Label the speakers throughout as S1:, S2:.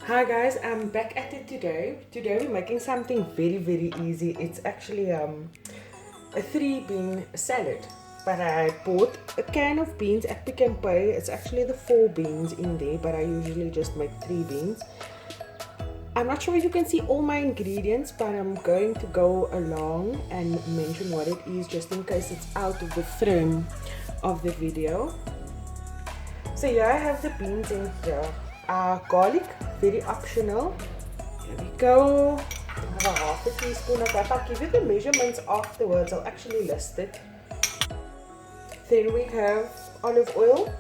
S1: Hi guys, I'm back at it today. Today we're making something very easy. It's actually a 3-bean salad. But I bought a can of beans at Pick and Pay. It's actually the 4 beans in there, but I usually just make 3 beans. I'm not sure if you can see all my ingredients, but I'm going to go along and mention what it is just in case it's out of the frame of the video. So here I have the beans in here. Garlic, very optional. There we go. I have a half a teaspoon of that. I'll give you the measurements afterwards. I'll actually list it. Then we have olive oil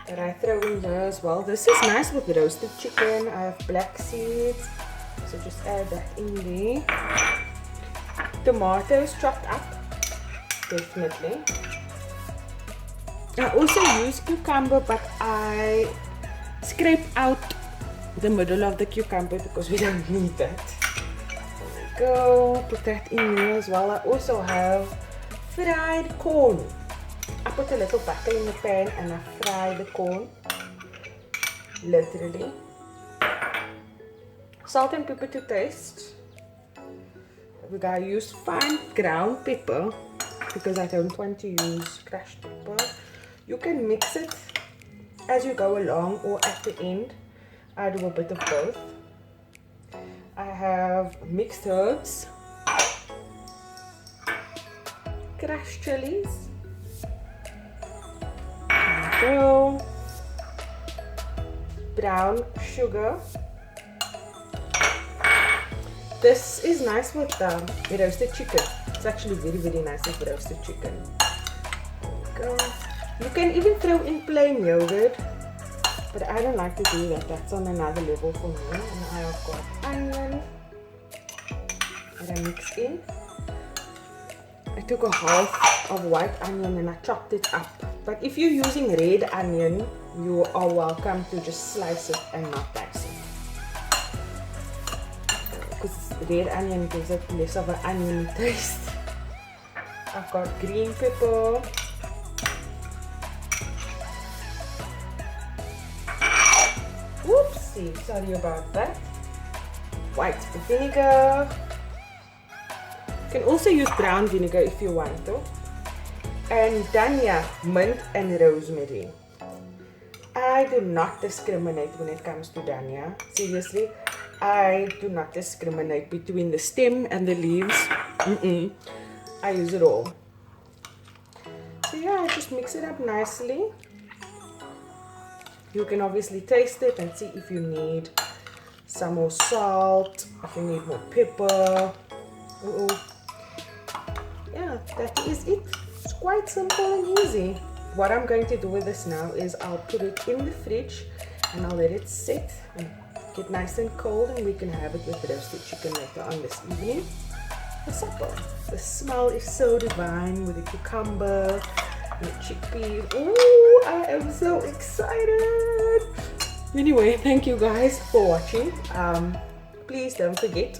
S1: that I throw in there as well. This is nice with roasted chicken. I have black seeds, so just add that in there. Tomatoes chopped up, definitely. I also use cucumber, but I scrape out the middle of the cucumber because we don't need that. There we go, put that in there as well. I also have fried corn. I put a little butter in the pan and I fry the corn, literally. Salt and pepper to taste. We gotta use fine ground pepper because I don't want to use crushed pepper. You can mix it as you go along or at the end. I do a bit of both. I have mixed herbs, crushed chilies. There we go. Brown sugar. This is nice with roasted chicken. It's actually very nice with roasted chicken. There we go. You can even throw in plain yogurt, but I don't like to do that. That's on another level for me. And I have got onion that I mix in. I took a half of white onion and I chopped it up. But if you're using red onion, you are welcome to just slice it and not dice it. Because red onion gives it less of an onion taste. I've got green pepper. Oopsie, sorry about that. White vinegar. You can also use brown vinegar if you want to. And danya, mint and rosemary. I do not discriminate when it comes to danya. Seriously, I do not discriminate between the stem and the leaves. I use it all. So yeah, I just mix it up nicely. You can obviously taste it and see if you need some more salt, if you need more pepper. Yeah, that is it. It's quite simple and easy. What I'm going to do with this now is I'll put it in the fridge and I'll let it sit and get nice and cold, and we can have it with roasted chicken later on this evening for supper. The smell is so divine with the cucumber and the chickpeas. Oh, I am so excited. Anyway, thank you guys for watching. Please don't forget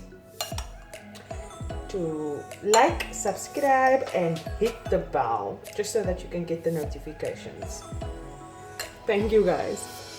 S1: to like, subscribe and hit the bell just so that you can get the notifications. Thank you guys.